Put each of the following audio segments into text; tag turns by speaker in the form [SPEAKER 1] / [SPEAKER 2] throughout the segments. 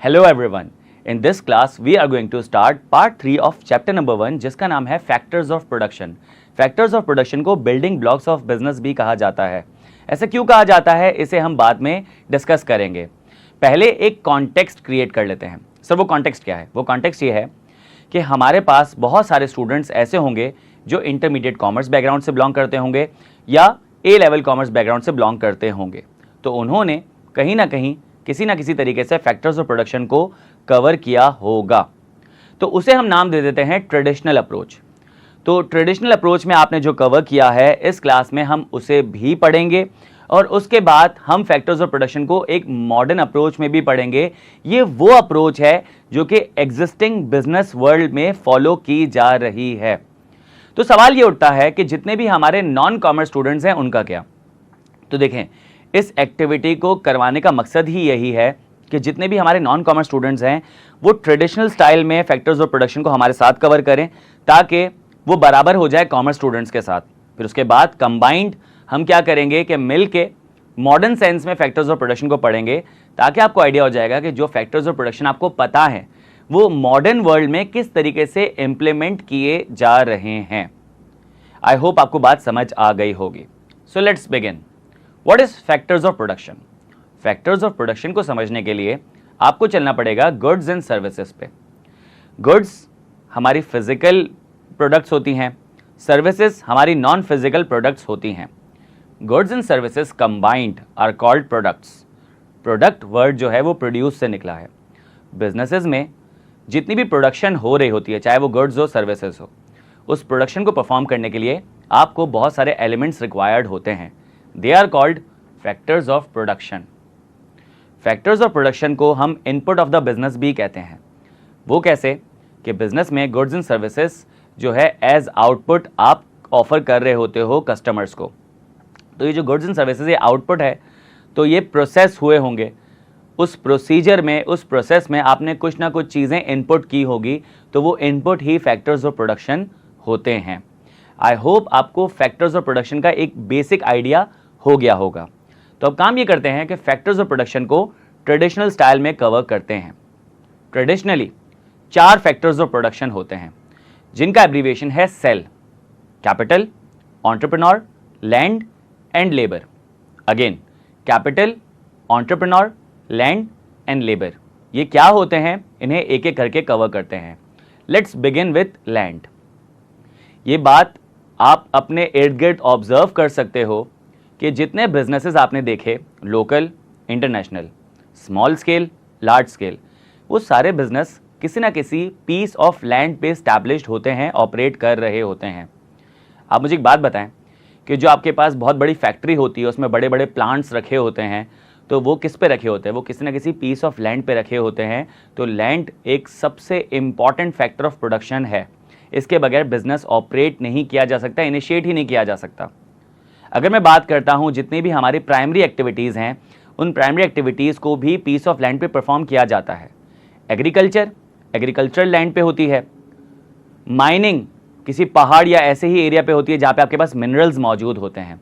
[SPEAKER 1] Hello everyone, in this class we are going to start part 3 of chapter number 1 जिसका नाम है factors of production. Factors of production को building blocks of business भी कहा जाता है। ऐसे क्यों कहा जाता है इसे हम बाद में डिस्कस करेंगे। पहले एक कॉन्टेक्स्ट क्रिएट कर लेते हैं। सर वो कॉन्टेक्स्ट क्या है? वो कॉन्टेक्स्ट ये है कि हमारे पास बहुत सारे स्टूडेंट्स ऐसे होंगे जो इंटरमीडिएट कॉमर्स बैकग्राउंड से बिलोंग करते होंगे या ए लेवल कॉमर्स बैकग्राउंड से बिलोंग करते होंगे। तो उन्होंने कहीं ना कहीं किसी ना किसी तरीके से फैक्टर्स ऑफ प्रोडक्शन को कवर किया होगा। तो उसे हम नाम दे देते हैं ट्रेडिशनल अप्रोच। तो ट्रेडिशनल अप्रोच में आपने जो कवर किया है इस क्लास में हम उसे भी पढ़ेंगे और उसके बाद हम फैक्टर्स ऑफ प्रोडक्शन को एक मॉडर्न अप्रोच में भी पढ़ेंगे। ये वो अप्रोच है जो कि एग्जिस्टिंग बिजनेस वर्ल्ड में फॉलो की जा रही है। तो सवाल ये उठता है कि जितने भी हमारे नॉन कॉमर्स स्टूडेंट्स हैं उनका क्या? तो देखें, इस एक्टिविटी को करवाने का मकसद ही यही है कि जितने भी हमारे नॉन कॉमर्स स्टूडेंट्स हैं वो ट्रेडिशनल स्टाइल में फैक्टर्स ऑफ प्रोडक्शन को हमारे साथ कवर करें ताकि वो बराबर हो जाए कॉमर्स स्टूडेंट्स के साथ। फिर उसके बाद कंबाइंड हम क्या करेंगे कि मिल के मॉडर्न सेंस में फैक्टर्स ऑफ प्रोडक्शन को पढ़ेंगे ताकि आपको आइडिया हो जाएगा कि जो फैक्टर्स ऑफ प्रोडक्शन आपको पता है वो मॉडर्न वर्ल्ड में किस तरीके से इंप्लीमेंट किए जा रहे हैं। आई होप आपको बात समझ आ गई होगी। So let's begin. What is factors of production? Factors of production को समझने के लिए आपको चलना पड़ेगा गुड्स एंड सर्विसेज पे। गुड्स हमारी फिजिकल प्रोडक्ट्स होती हैं, सर्विसेज हमारी नॉन फिजिकल प्रोडक्ट्स होती हैं। Goods and services combined are called products. Product word जो है वो प्रोड्यूस से निकला है। बिजनेसेस में जितनी भी प्रोडक्शन हो रही होती है, चाहे वो गुड्स हो सर्विसेज हो, उस प्रोडक्शन को परफॉर्म करने के लिए आपको बहुत सारे एलिमेंट्स रिक्वायर्ड होते हैं। They are called factors of production. Factors of production को हम इनपुट ऑफ द बिजनेस भी कहते हैं। वो कैसे कि बिजनेस में गुड्स एंड सर्विसेज जो है एज आउटपुट आप ऑफर कर रहे होते हो कस्टमर्स को। तो ये जो गुड्स एंड सर्विसेज ये आउटपुट है, तो ये प्रोसेस हुए होंगे। उस प्रोसीजर में, उस प्रोसेस में आपने कुछ ना कुछ चीज़ें इनपुट की होगी, तो वो input he factors of production होते हैं। आई होप आपको फैक्टर्स ऑफ प्रोडक्शन का एक बेसिक आइडिया हो गया होगा। तो अब काम ये करते हैं कि फैक्टर्स ऑफ प्रोडक्शन को ट्रेडिशनल स्टाइल में कवर करते हैं। ट्रेडिशनली 4 फैक्टर्स ऑफ प्रोडक्शन होते हैं जिनका एब्रीविएशन है cell, capital, entrepreneur, land and labour. Again, capital, entrepreneur, land and labour. ये क्या होते हैं इन्हें एक एक करके कवर करते हैं। Let's begin with land. ये बात आप अपने इर्द गिर्द ऑब्जर्व कर सकते हो कि जितने बिजनेसेस आपने देखे, local, international, small scale, large scale, वो सारे बिजनेस किसी ना किसी पीस ऑफ लैंड पे स्टैब्लिश्ड होते हैं, ऑपरेट कर रहे होते हैं। आप मुझे एक बात बताएं कि जो आपके पास बहुत बड़ी फैक्ट्री होती है, उसमें बड़े बड़े प्लांट्स रखे होते हैं, तो वो किस पे रखे होते हैं? वो किसी ना किसी पीस ऑफ लैंड पे रखे होते हैं। तो लैंड एक सबसे इम्पॉर्टेंट फैक्टर ऑफ प्रोडक्शन है। इसके बगैर बिजनेस ऑपरेट नहीं किया जा सकता, इनिशिएट ही नहीं किया जा सकता। अगर मैं बात करता हूं जितनी भी हमारी प्राइमरी एक्टिविटीज़ हैं, उन प्राइमरी एक्टिविटीज़ को भी पीस ऑफ लैंड पे परफॉर्म किया जाता है। एग्रीकल्चर, एग्रीकल्चरल लैंड पे होती है। माइनिंग किसी पहाड़ या ऐसे ही एरिया पे होती है जहाँ पे आपके पास मिनरल्स मौजूद होते हैं।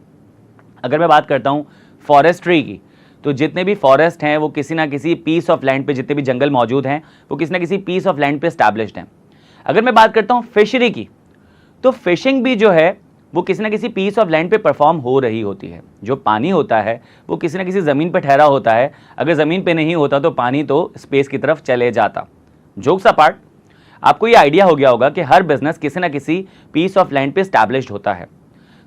[SPEAKER 1] अगर मैं बात करता हूँ फॉरेस्ट्री की, तो जितने भी फॉरेस्ट हैं वो किसी ना किसी पीस ऑफ लैंड पे, जितने भी जंगल मौजूद हैं वो किसी ना किसी पीस ऑफ लैंड पे स्टैब्लिश्ड हैं। अगर मैं बात करता हूँ फिशरी की, तो फिशिंग भी जो है वो किसी ना किसी पीस ऑफ लैंड पे परफॉर्म हो रही होती है। जो पानी होता है वो किसी ना किसी ज़मीन पे ठहरा होता है। अगर ज़मीन पे नहीं होता तो पानी तो स्पेस की तरफ चले जाता। जोक्स अपार्ट, आपको ये आइडिया हो गया होगा कि हर बिजनेस किसी ना किसी पीस ऑफ लैंड पे स्टैब्लिश्ड होता है।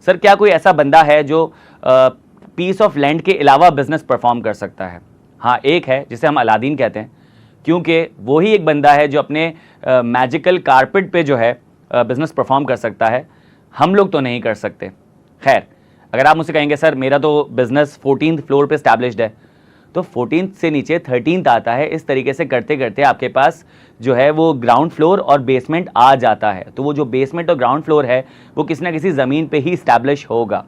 [SPEAKER 1] सर क्या कोई ऐसा बंदा है जो पीस ऑफ लैंड के अलावा बिजनेस परफॉर्म कर सकता है? हाँ, एक है जिसे हम अलादीन कहते हैं, क्योंकि वो ही एक बंदा है जो अपने मैजिकल कारपेट पे जो है बिजनेस परफॉर्म कर सकता है। हम लोग तो नहीं कर सकते। खैर, अगर आप मुझसे कहेंगे सर मेरा तो बिजनेस 14th फ्लोर पे स्टैब्लिश्ड है, तो 14th से नीचे 13th आता है। इस तरीके से करते करते आपके पास जो है वो ग्राउंड फ्लोर और बेसमेंट आ जाता है। तो वो जो बेसमेंट और ग्राउंड फ्लोर है वो किसी ना किसी ज़मीन पे ही स्टैब्लिश होगा।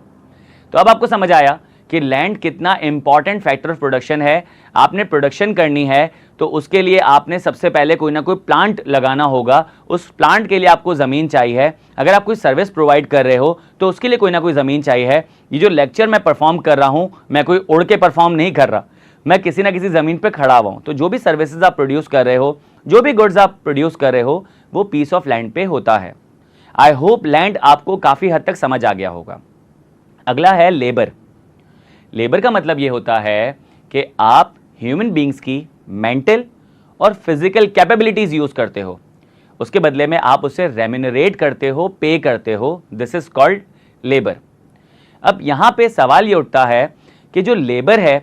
[SPEAKER 1] तो अब आपको समझ आया कि लैंड कितना इंपॉर्टेंट फैक्टर ऑफ प्रोडक्शन है। आपने प्रोडक्शन करनी है तो उसके लिए आपने सबसे पहले कोई ना कोई प्लांट लगाना होगा। उस प्लांट के लिए आपको ज़मीन चाहिए। अगर आप कोई सर्विस प्रोवाइड कर रहे हो तो उसके लिए कोई ना कोई ज़मीन चाहिए। ये जो लेक्चर मैं परफॉर्म कर रहा हूँ, मैं कोई उड़ के परफॉर्म नहीं कर रहा। मैं किसी ना किसी ज़मीन पे खड़ा हुआ हूँ। तो जो भी सर्विसेज आप प्रोड्यूस कर रहे हो, जो भी गुड्स आप प्रोड्यूस कर रहे हो, वो पीस ऑफ लैंड पे होता है। आई होप लैंड आपको काफ़ी हद तक समझ आ गया होगा। अगला है लेबर। लेबर का मतलब ये होता है कि आप ह्यूमन बींग्स की मेंटल और फिजिकल कैपेबिलिटीज यूज करते हो, उसके बदले में आप उसे रेम्यूनरेट करते हो, पे करते हो। This is called labour. अब यहां पे सवाल ये उठता है कि जो लेबर है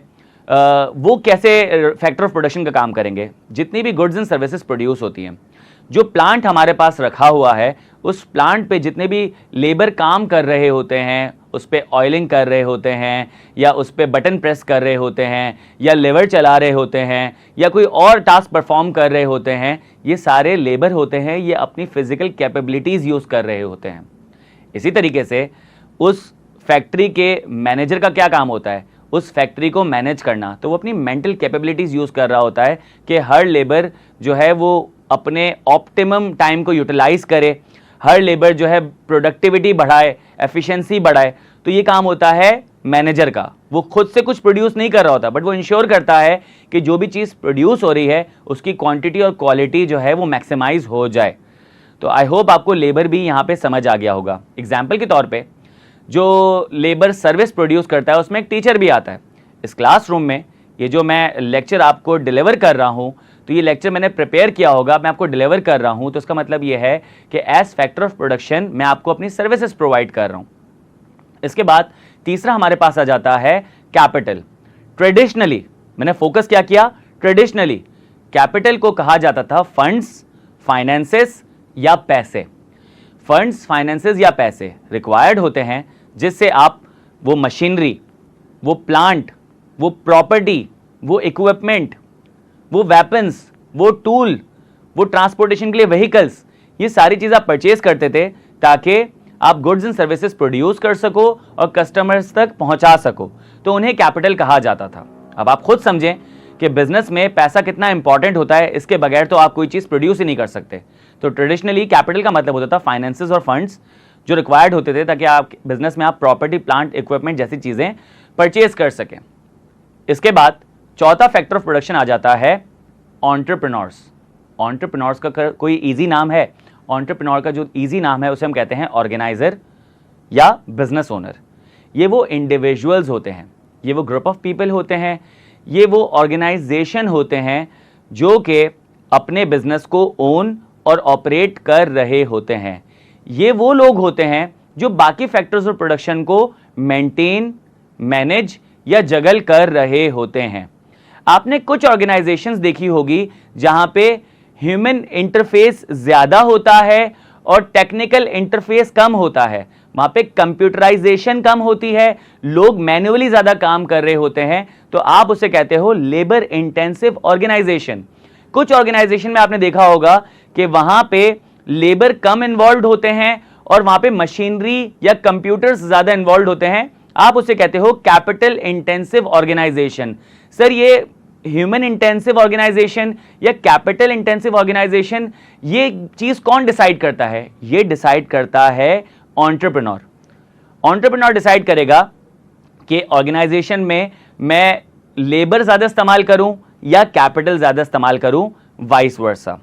[SPEAKER 1] वो कैसे फैक्टर ऑफ प्रोडक्शन का काम करेंगे। जितनी भी गुड्स एंड सर्विसेज प्रोड्यूस होती हैं, जो प्लांट हमारे पास रखा हुआ है, उस प्लांट पे जितने भी लेबर काम कर रहे होते हैं, उस पर ऑयलिंग कर रहे होते हैं, या उस पर बटन प्रेस कर रहे होते हैं, या लेवर चला रहे होते हैं, या कोई और टास्क परफॉर्म कर रहे होते हैं, ये सारे लेबर होते हैं। ये अपनी फिजिकल कैपेबिलिटीज़ यूज़ कर रहे होते हैं। इसी तरीके से उस फैक्ट्री के मैनेजर का क्या काम होता है? उस फैक्ट्री को मैनेज करना। तो वो अपनी मेंटल कैपेबिलिटीज़ यूज़ कर रहा होता है कि हर लेबर जो है वो अपने ऑप्टिमम टाइम को यूटिलाइज करे, हर लेबर जो है प्रोडक्टिविटी बढ़ाए, एफिशिएंसी बढ़ाए। तो ये काम होता है मैनेजर का। वो खुद से कुछ प्रोड्यूस नहीं कर रहा होता, बट वो इंश्योर करता है कि जो भी चीज़ प्रोड्यूस हो रही है उसकी क्वांटिटी और क्वालिटी जो है वो मैक्सिमाइज हो जाए। तो आई होप आपको लेबर भी यहाँ पे समझ आ गया होगा। एग्जाम्पल के तौर पे जो लेबर सर्विस प्रोड्यूस करता है उसमें एक टीचर भी आता है। इस क्लासरूम में ये जो मैं लेक्चर आपको डिलीवर कर रहा हूँ, तो ये लेक्चर मैंने प्रिपेयर किया होगा, मैं आपको डिलीवर कर रहा हूँ, तो इसका मतलब ये है कि एज फैक्टर ऑफ प्रोडक्शन मैं आपको अपनी सर्विसेज प्रोवाइड कर रहा हूँ। इसके बाद तीसरा हमारे पास आ जाता है कैपिटल। ट्रेडिशनली मैंने फोकस क्या किया? ट्रेडिशनली कैपिटल को कहा जाता था फंड्स, फाइनेंसेस या पैसे। फंड्स, फाइनेंसेस या पैसे रिक्वायर्ड होते हैं जिससे आप वो मशीनरी, वो प्लांट, वो प्रॉपर्टी, वो इक्विपमेंट, वो वेपन्स, वो टूल, वो ट्रांसपोर्टेशन के लिए व्हीकल्स, ये सारी चीज़ आप परचेज करते थे ताकि आप गुड्स एंड सर्विसेज प्रोड्यूस कर सको और कस्टमर्स तक पहुंचा सको। तो उन्हें कैपिटल कहा जाता था। अब आप खुद समझें कि बिजनेस में पैसा कितना इंपॉर्टेंट होता है, इसके बगैर तो आप कोई चीज़ प्रोड्यूस ही नहीं कर सकते। तो ट्रेडिशनली कैपिटल का मतलब होता था फाइनेंसेस और फंड्स जो रिक्वायर्ड होते थे ताकि आप बिजनेस में आप प्रॉपर्टी, प्लांट, इक्विपमेंट जैसी चीज़ें परचेज कर सकें। इसके बाद चौथा फैक्टर ऑफ प्रोडक्शन आ जाता है एंटरप्रेन्योर्स। एंटरप्रेन्योर्स का कोई इजी नाम है? एंटरप्रेन्योर का जो इजी नाम है उसे हम कहते हैं ऑर्गेनाइजर या बिजनेस ओनर। ये वो इंडिविजुअल्स होते हैं, ये वो ग्रुप ऑफ पीपल होते हैं, ये वो ऑर्गेनाइजेशन होते हैं जो कि अपने बिजनेस को ओन और ऑपरेट कर रहे होते हैं। ये वो लोग होते हैं जो बाकी फैक्टर्स ऑफ प्रोडक्शन को मेंटेन, मैनेज या जगल कर रहे होते हैं। आपने कुछ ऑर्गेनाइजेशंस देखी होगी जहां पे ह्यूमन इंटरफेस ज्यादा होता है और टेक्निकल इंटरफेस कम होता है। वहां पे कंप्यूटराइजेशन कम होती है, लोग मैन्युअली ज्यादा काम कर रहे होते हैं, तो आप उसे कहते हो लेबर इंटेंसिव ऑर्गेनाइजेशन। कुछ ऑर्गेनाइजेशन में आपने देखा होगा कि वहां पे लेबर कम इन्वॉल्व होते हैं और वहां पे मशीनरी या कंप्यूटर्स ज्यादा इन्वॉल्व होते हैं, आप उसे कहते हो कैपिटल इंटेंसिव ऑर्गेनाइजेशन। सर ये ह्यूमन इंटेंसिव ऑर्गेनाइजेशन या कैपिटल इंटेंसिव ऑर्गेनाइजेशन, ये चीज कौन डिसाइड करता है? ये डिसाइड करता है एंटरप्रेन्योर। एंटरप्रेन्योर डिसाइड करेगा कि ऑर्गेनाइजेशन में मैं लेबर ज्यादा इस्तेमाल करूं या कैपिटल ज्यादा इस्तेमाल करूं, vice versa.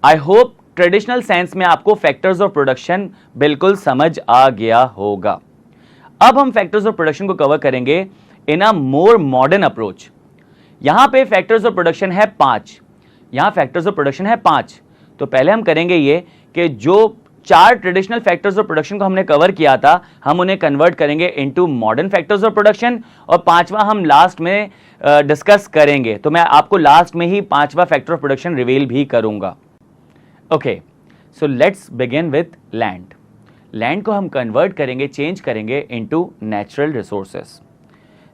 [SPEAKER 1] I hope traditional sense में आपको फैक्टर्स ऑफ प्रोडक्शन बिल्कुल समझ आ गया होगा। अब हम फैक्टर्स ऑफ प्रोडक्शन को कवर करेंगे इन अ मोर मॉडर्न अप्रोच। यहां पे फैक्टर्स ऑफ प्रोडक्शन है 5। यहां फैक्टर्स ऑफ प्रोडक्शन है 5। तो पहले हम करेंगे ये कि जो 4 ट्रेडिशनल फैक्टर्स ऑफ प्रोडक्शन को हमने कवर किया था, हम उन्हें कन्वर्ट करेंगे into modern factors of production, और 5वां हम लास्ट में डिस्कस करेंगे। तो मैं आपको लास्ट में ही 5वां फैक्टर ऑफ प्रोडक्शन रिवील भी करूंगा। Okay, so let's begin with land. Land को हम कन्वर्ट करेंगे, चेंज करेंगे इनटू नेचुरल रिसोर्सेस।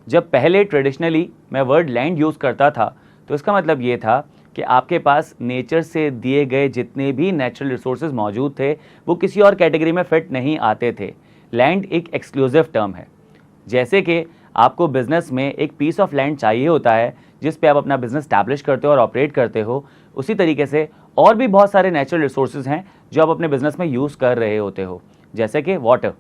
[SPEAKER 1] जब पहले ट्रेडिशनली मैं वर्ड लैंड यूज़ करता था तो इसका मतलब ये था कि आपके पास नेचर से दिए गए जितने भी नेचुरल रिसोर्सेज मौजूद थे वो किसी और कैटेगरी में फिट नहीं आते थे। लैंड एक एक्सक्लूसिव टर्म है। जैसे कि आपको बिजनेस में एक पीस ऑफ लैंड चाहिए होता है जिस पे आप अपना बिजनेस स्टैब्लिश करते हो और ऑपरेट करते हो, उसी तरीके से और भी बहुत सारे नेचुरल रिसोर्सेज हैं जो आप अपने बिजनेस में यूज़ कर रहे होते हो। जैसे कि वाटर।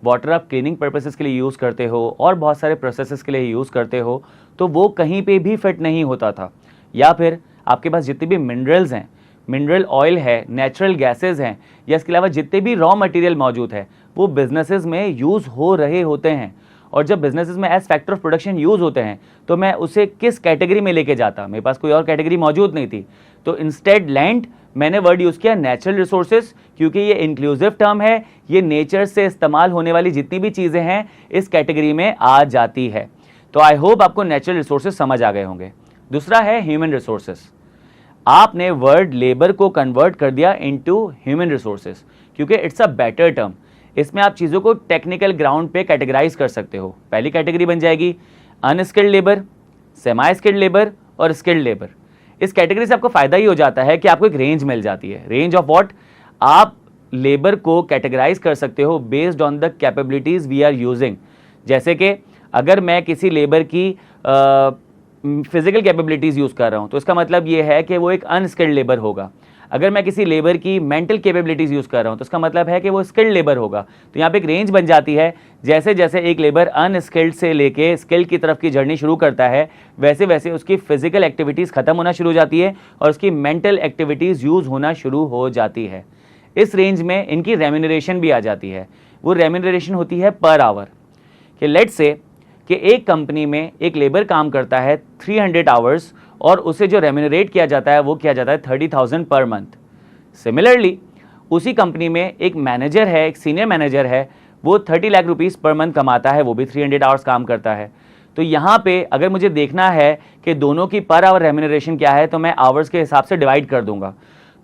[SPEAKER 1] वाटर आप क्लीनिंग पर्पसेस के लिए यूज़ करते हो और बहुत सारे प्रोसेसेस के लिए यूज़ करते हो, तो वो कहीं पे भी फिट नहीं होता था। या फिर आपके पास जितने भी मिनरल्स हैं, मिनरल ऑयल है, नेचुरल गैसेज हैं, या इसके अलावा जितने भी रॉ मटेरियल मौजूद है वो बिजनेसेस में यूज़ हो रहे होते हैं। और जब बिजनेसेस में age factor of production use होते हैं तो मैं उसे किस कैटेगरी में लेके जाता, मेरे पास कोई और कैटेगरी मौजूद नहीं थी। तो इंस्टेड लैंड मैंने वर्ड यूज़ किया नेचुरल रिसोर्सेज, क्योंकि ये इंक्लूसिव टर्म है, ये नेचर से इस्तेमाल होने वाली जितनी भी चीज़ें हैं इस कैटेगरी में आ जाती है। तो आई होप आपको नेचुरल रिसोर्सेज समझ आ गए होंगे। दूसरा है ह्यूमन रिसोर्सेज। आपने वर्ड लेबर को कन्वर्ट कर दिया इनटू ह्यूमन रिसोर्सेज, क्योंकि इट्स अ बेटर टर्म। इसमें आप चीज़ों को टेक्निकल ग्राउंड पे कैटेगराइज कर सकते हो। पहली कैटेगरी बन जाएगी unskilled labour, semi skilled labour और स्किल्ड लेबर। इस कैटेगरी से आपको फायदा ही हो जाता है कि आपको एक रेंज मिल जाती है। Range of what? आप लेबर को कैटेगराइज कर सकते हो based on the capabilities we are using. जैसे कि अगर मैं किसी लेबर की फिजिकल कैपेबिलिटीज यूज कर रहा हूं तो इसका मतलब ये है कि वो एक अनस्किल्ड लेबर होगा। अगर मैं किसी लेबर की मेंटल कैपेबिलिटीज यूज कर रहा हूं तो इसका मतलब है कि वो स्किल्ड लेबर होगा। तो यहाँ पे एक रेंज बन जाती है। जैसे जैसे एक लेबर अनस्किल्ड से लेके स्किल्ड की तरफ की जर्नी शुरू करता है वैसे वैसे उसकी फिजिकल एक्टिविटीज खत्म होना शुरू हो जाती है और उसकी मेंटल एक्टिविटीज यूज होना शुरू हो जाती है। इस रेंज में इनकी रेम्यूनरेशन भी आ जाती है। वो रेम्यूनरेशन होती है पर आवर। कि लेट्स से कि एक कंपनी में एक लेबर काम करता है 300 आवर्स और उसे जो रेम्यूनरेट किया जाता है वो किया जाता है 30,000 पर मंथ। सिमिलरली उसी कंपनी में एक मैनेजर है, एक सीनियर मैनेजर है, वो 30 लाख रुपीज़ पर मंथ कमाता है, वो भी 300 आवर्स काम करता है। तो यहाँ पे अगर मुझे देखना है कि दोनों की पर आवर रेम्यूनरेशन क्या है तो मैं आवर्स के हिसाब से डिवाइड कर दूंगा।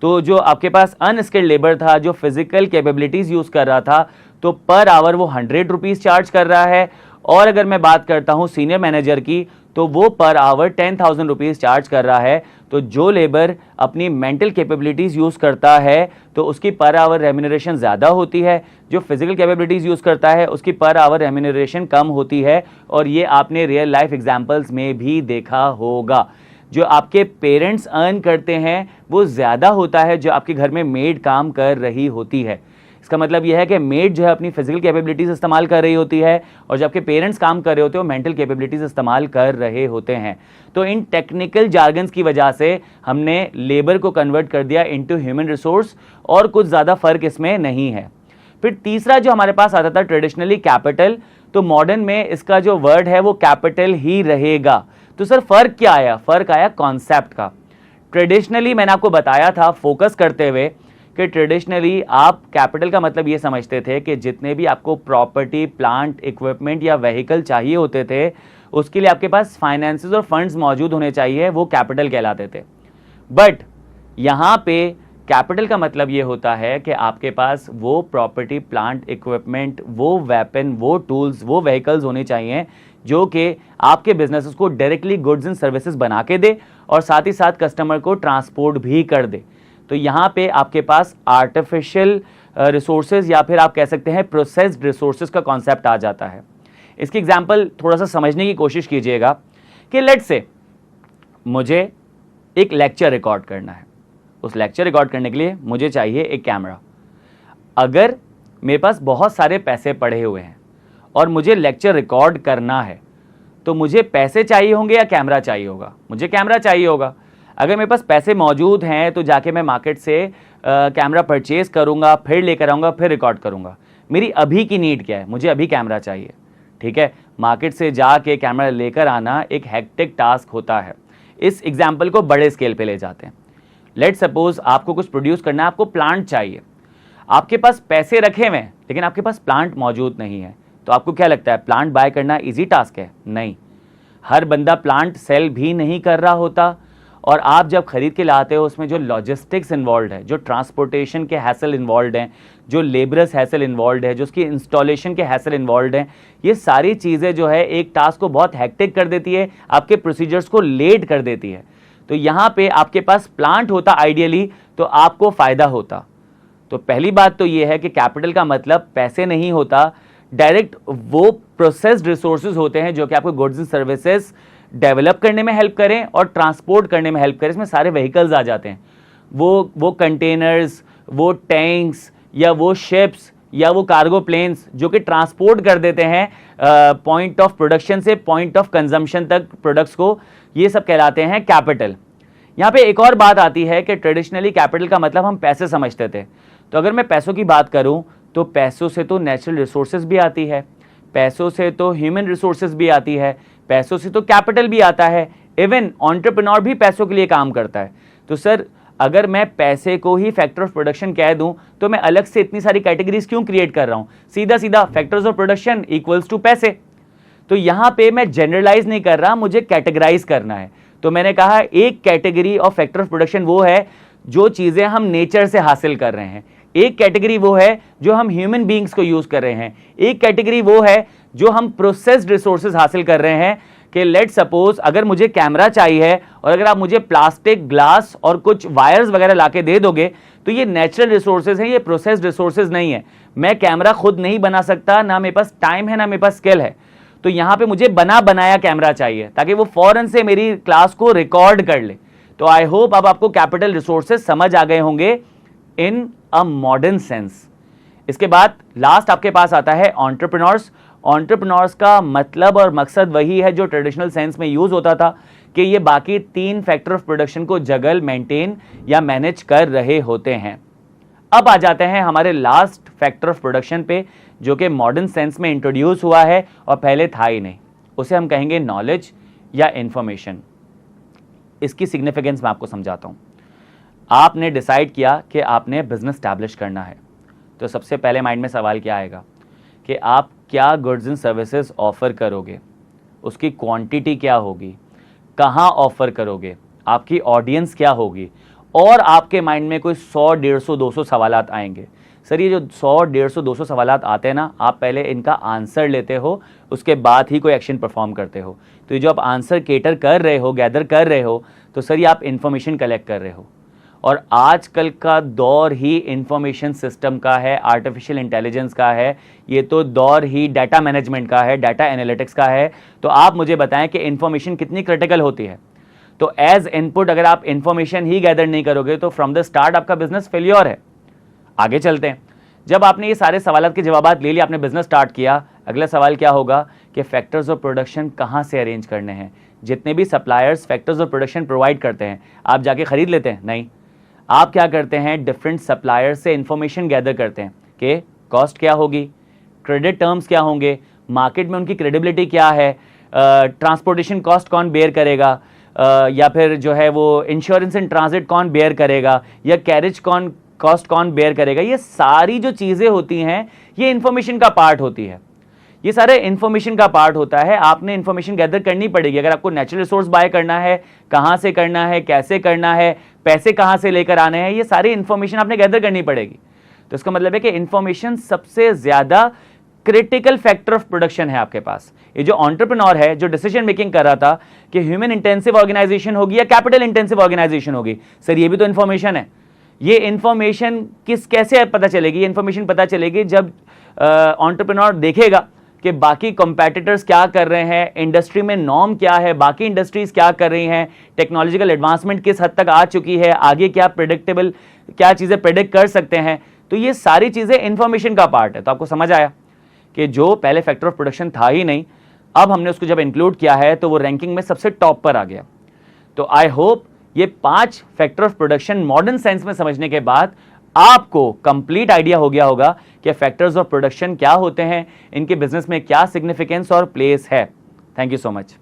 [SPEAKER 1] तो जो आपके पास अनस्किल्ड लेबर था जो फिजिकल कैपेबिलिटीज यूज कर रहा था तो पर आवर वो 100 रुपीज़ चार्ज कर रहा है। और अगर मैं बात करता हूँ सीनियर मैनेजर की तो वो पर आवर 10,000 रुपीज़ चार्ज कर रहा है। तो जो लेबर अपनी मेंटल कैपेबिलिटीज़ यूज़ करता है तो उसकी पर आवर रेम्यूनरेशन ज़्यादा होती है, जो फिजिकल कैपेबिलिटीज़ यूज़ करता है उसकी पर आवर रेम्यूनरेशन कम होती है। और ये आपने रियल लाइफ एग्जाम्पल्स में भी देखा होगा। जो आपके पेरेंट्स अर्न करते हैं वो ज़्यादा होता है जो आपके घर में मेड काम कर रही होती है। इसका मतलब यह है कि मेड जो है अपनी फिजिकल कैपेबिलिटीज इस्तेमाल कर रही होती है और जब आपके पेरेंट्स काम कर रहे होते हैं वो मेंटल कैपेबिलिटीज इस्तेमाल कर रहे होते हैं। तो इन टेक्निकल जार्गन्स की वजह से हमने लेबर को कन्वर्ट कर दिया इनटू ह्यूमन रिसोर्स और कुछ ज़्यादा फर्क इसमें नहीं है। फिर तीसरा जो हमारे पास आता था ट्रेडिशनली कैपिटल, तो मॉडर्न में इसका जो वर्ड है वो कैपिटल ही रहेगा। तो सर फर्क क्या आया? फर्क आया कॉन्सेप्ट का। ट्रेडिशनली मैंने आपको बताया था फोकस करते हुए कि ट्रेडिशनली आप कैपिटल का मतलब ये समझते थे कि जितने भी आपको प्रॉपर्टी, प्लांट, इक्विपमेंट या व्हीकल चाहिए होते थे उसके लिए आपके पास फाइनेंसेस और फंड्स मौजूद होने चाहिए, वो कैपिटल कहलाते थे। बट यहाँ पे कैपिटल का मतलब ये होता है कि आपके पास वो प्रॉपर्टी, प्लांट, इक्विपमेंट, वो वेपन, वो टूल्स, वो व्हीकल्स होने चाहिए जो कि आपके बिजनेसेस को डायरेक्टली गुड्स एंड सर्विसेज बना के दे और साथ ही साथ कस्टमर को ट्रांसपोर्ट भी कर दे। तो यहाँ पे आपके पास आर्टिफिशियल रिसोर्सेज या फिर आप कह सकते हैं प्रोसेस्ड रिसोर्सेज का कॉन्सेप्ट आ जाता है। इसकी एग्जांपल थोड़ा सा समझने की कोशिश कीजिएगा कि लेट्स से मुझे एक लेक्चर रिकॉर्ड करना है। उस लेक्चर रिकॉर्ड करने के लिए मुझे चाहिए एक कैमरा। अगर मेरे पास बहुत सारे पैसे पड़े हुए हैं और मुझे लेक्चर रिकॉर्ड करना है तो मुझे पैसे चाहिए होंगे या कैमरा चाहिए होगा? मुझे कैमरा चाहिए होगा। अगर मेरे पास पैसे मौजूद हैं तो जाके मैं मार्केट से कैमरा परचेज करूंगा, फिर लेकर आऊँगा, फिर रिकॉर्ड करूंगा। मेरी अभी की नीड क्या है? मुझे अभी कैमरा चाहिए। ठीक है, मार्केट से जाके कैमरा लेकर आना एक हेक्टिक टास्क होता है। इस एग्जाम्पल को बड़े स्केल पे ले जाते हैं। लेट सपोज आपको कुछ प्रोड्यूस करना है, आपको प्लांट चाहिए। आपके पास पैसे रखे हुए हैं लेकिन आपके पास प्लांट मौजूद नहीं है। तो आपको क्या लगता है प्लांट बाय करना इजी टास्क है? नहीं, हर बंदा प्लांट सेल भी नहीं कर रहा होता। और आप जब खरीद के लाते हो उसमें जो लॉजिस्टिक्स इन्वॉल्व है, जो ट्रांसपोर्टेशन के हैसल इन्वॉल्व हैं, जो लेबरस हैसल इन्वॉल्व है, जो उसकी इंस्टॉलेशन के हैसल इन्वॉल्व हैं, ये सारी चीज़ें जो है एक टास्क को बहुत हेक्टिक कर देती है, आपके प्रोसीजर्स को लेट कर देती है। तो यहाँ पे आपके पास प्लांट होता आइडियली तो आपको फ़ायदा होता। तो पहली बात तो ये है कि कैपिटल का मतलब पैसे नहीं होता, डायरेक्ट वो प्रोसेस्ड रिसोर्सेज होते हैं जो कि आपको गुड्स एंड सर्विसेज डेवलप करने में हेल्प करें और ट्रांसपोर्ट करने में हेल्प करें। इसमें सारे व्हीकल्स आ जाते हैं, वो कंटेनर्स, वो टैंक्स या वो शिप्स या वो कार्गो प्लेन्स जो कि ट्रांसपोर्ट कर देते हैं पॉइंट ऑफ प्रोडक्शन से पॉइंट ऑफ कंजम्पशन तक प्रोडक्ट्स को, ये सब कहलाते हैं कैपिटल। यहाँ पे एक और बात आती है कि ट्रेडिशनली कैपिटल का मतलब हम पैसे समझते थे। तो अगर मैं पैसों की बात करूं तो पैसों से तो नेचुरल रिसोर्सेज भी आती है, पैसों से तो ह्यूमन रिसोर्सेज भी आती है, पैसों से तो कैपिटल भी आता है, इवन एंटरप्रेन्योर भी पैसों के लिए काम करता है। तो सर अगर मैं पैसे को ही फैक्टर ऑफ प्रोडक्शन कह दूं तो मैं अलग से इतनी सारी कैटेगरीज क्यों क्रिएट कर रहा हूं? सीधा सीधा factors of production equals to पैसे। तो यहां पे मैं जनरलाइज नहीं कर रहा, मुझे कैटेगराइज करना है। तो मैंने कहा एक category of factor of production वो है जो चीजें हम नेचर से हासिल कर रहे हैं, एक कैटेगरी वो है जो हम ह्यूमन बीइंग्स को यूज कर रहे हैं, एक कैटेगरी वो है जो हम प्रोसेस्ड रिसोर्सेज हासिल कर रहे हैं। कि लेट सपोज अगर मुझे कैमरा चाहिए और अगर आप मुझे प्लास्टिक, ग्लास और कुछ वायर्स वगैरह लाके दे दोगे तो ये नेचुरल रिसोर्सेज हैं, ये प्रोसेस्ड रिसोर्सेज नहीं है। मैं कैमरा खुद नहीं बना सकता, ना मेरे पास टाइम है ना मेरे पास स्किल है। तो यहां पे मुझे बना बनाया कैमरा चाहिए ताकि वो फौरन से मेरी क्लास को रिकॉर्ड कर ले। तो आई होप अब आपको कैपिटल रिसोर्सेज समझ आ गए होंगे इन अ मॉडर्न सेंस। इसके बाद लास्ट आपके पास आता है एंटरप्रेन्योर्स। एंटरप्रेन्योर्स का मतलब और मकसद वही है जो ट्रेडिशनल सेंस में यूज होता था कि ये बाकी 3 फैक्टर ऑफ प्रोडक्शन को जगल, मेंटेन या मैनेज कर रहे होते हैं। अब आ जाते हैं हमारे लास्ट फैक्टर ऑफ प्रोडक्शन पे जो कि मॉडर्न सेंस में इंट्रोड्यूस हुआ है और पहले था ही नहीं, उसे हम कहेंगे नॉलेज या इंफॉर्मेशन। इसकी सिग्निफिकेंस मैं आपको समझाता हूं। आपने डिसाइड किया कि आपने बिजनेस स्टैब्लिश करना है, तो सबसे पहले माइंड में सवाल क्या आएगा कि आप क्या गुड्स एंड सर्विसेज ऑफर करोगे, उसकी क्वांटिटी क्या होगी, कहाँ ऑफर करोगे, आपकी ऑडियंस क्या होगी, और आपके माइंड में कोई 100, 150, 200 सवालात आएंगे। सर ये जो 100, 150, 200 सवालात आते हैं ना, आप पहले इनका आंसर लेते हो, उसके बाद ही कोई एक्शन परफॉर्म करते हो। तो ये जो आप आंसर केटर कर रहे हो, गैदर कर रहे हो, तो सर ये आप इंफॉर्मेशन कलेक्ट कर रहे हो। और आजकल का दौर ही इंफॉर्मेशन सिस्टम का है, आर्टिफिशियल इंटेलिजेंस का है, ये तो दौर ही डाटा मैनेजमेंट का है, डाटा एनालिटिक्स का है। तो आप मुझे बताएं कि इंफॉर्मेशन कितनी क्रिटिकल होती है। तो एज इनपुट अगर आप इंफॉर्मेशन ही गैदर नहीं करोगे तो फ्रॉम द स्टार्ट आपका बिजनेस फेल्योर है। आगे चलते हैं। जब आपने ये सारे सवालों के जवाब ले लिए, आपने बिजनेस स्टार्ट किया, अगला सवाल क्या होगा कि फैक्टर्स ऑफ प्रोडक्शन कहाँ से अरेंज करने हैं। जितने भी suppliers factors of production provide करते हैं, आप जाके खरीद लेते हैं? नहीं, आप क्या करते हैं, डिफरेंट सप्लायर से इंफॉर्मेशन गैदर करते हैं कि कॉस्ट क्या होगी, क्रेडिट टर्म्स क्या होंगे, मार्केट में उनकी क्रेडिबिलिटी क्या है, ट्रांसपोर्टेशन कॉस्ट कौन बेयर करेगा, या फिर जो है वो इंश्योरेंस इन ट्रांजिट कौन बेयर करेगा, या कैरेज कॉस्ट कौन बेयर करेगा। ये सारी जो चीज़ें होती हैं ये इंफॉर्मेशन का पार्ट होती है, ये सारे इंफॉर्मेशन का पार्ट होता है। आपने इंफॉर्मेशन गैदर करनी पड़ेगी। अगर आपको नेचुरल रिसोर्स बाय करना है, कहाँ से करना है, कैसे करना है, पैसे कहाँ से लेकर आने हैं, ये सारी इंफॉर्मेशन आपने गैदर करनी पड़ेगी। तो इसका मतलब है कि इंफॉर्मेशन सबसे ज्यादा क्रिटिकल फैक्टर ऑफ प्रोडक्शन है आपके पास। ये जो एंटरप्रेन्योर है, जो डिसीजन मेकिंग कर रहा था कि ह्यूमन इंटेंसिव ऑर्गेनाइजेशन होगी या कैपिटल इंटेंसिव ऑर्गेनाइजेशन होगी, सर ये भी तो इंफॉर्मेशन है। ये इंफॉर्मेशन कैसे पता चलेगी? ये इंफॉर्मेशन पता चलेगी जब एंटरप्रेन्योर देखेगा कि बाकी कंपेटिटर्स क्या कर रहे हैं, इंडस्ट्री में नॉर्म क्या है, बाकी इंडस्ट्रीज क्या कर रही हैं, टेक्नोलॉजिकल एडवांसमेंट किस हद तक आ चुकी है, आगे क्या प्रेडिक्टेबल, क्या चीज़ें प्रेडिक्ट कर सकते हैं। तो ये सारी चीज़ें इंफॉर्मेशन का पार्ट है। तो आपको समझ आया कि जो पहले फैक्टर ऑफ प्रोडक्शन था ही नहीं, अब हमने उसको जब इंक्लूड किया है तो वो रैंकिंग में सबसे टॉप पर आ गया। तो आई होप ये 5 factor of production modern science में समझने के बाद आपको कंप्लीट आइडिया हो गया होगा कि फैक्टर्स ऑफ प्रोडक्शन क्या होते हैं, इनके बिजनेस में क्या सिग्निफिकेंस और प्लेस है। Thank you so much.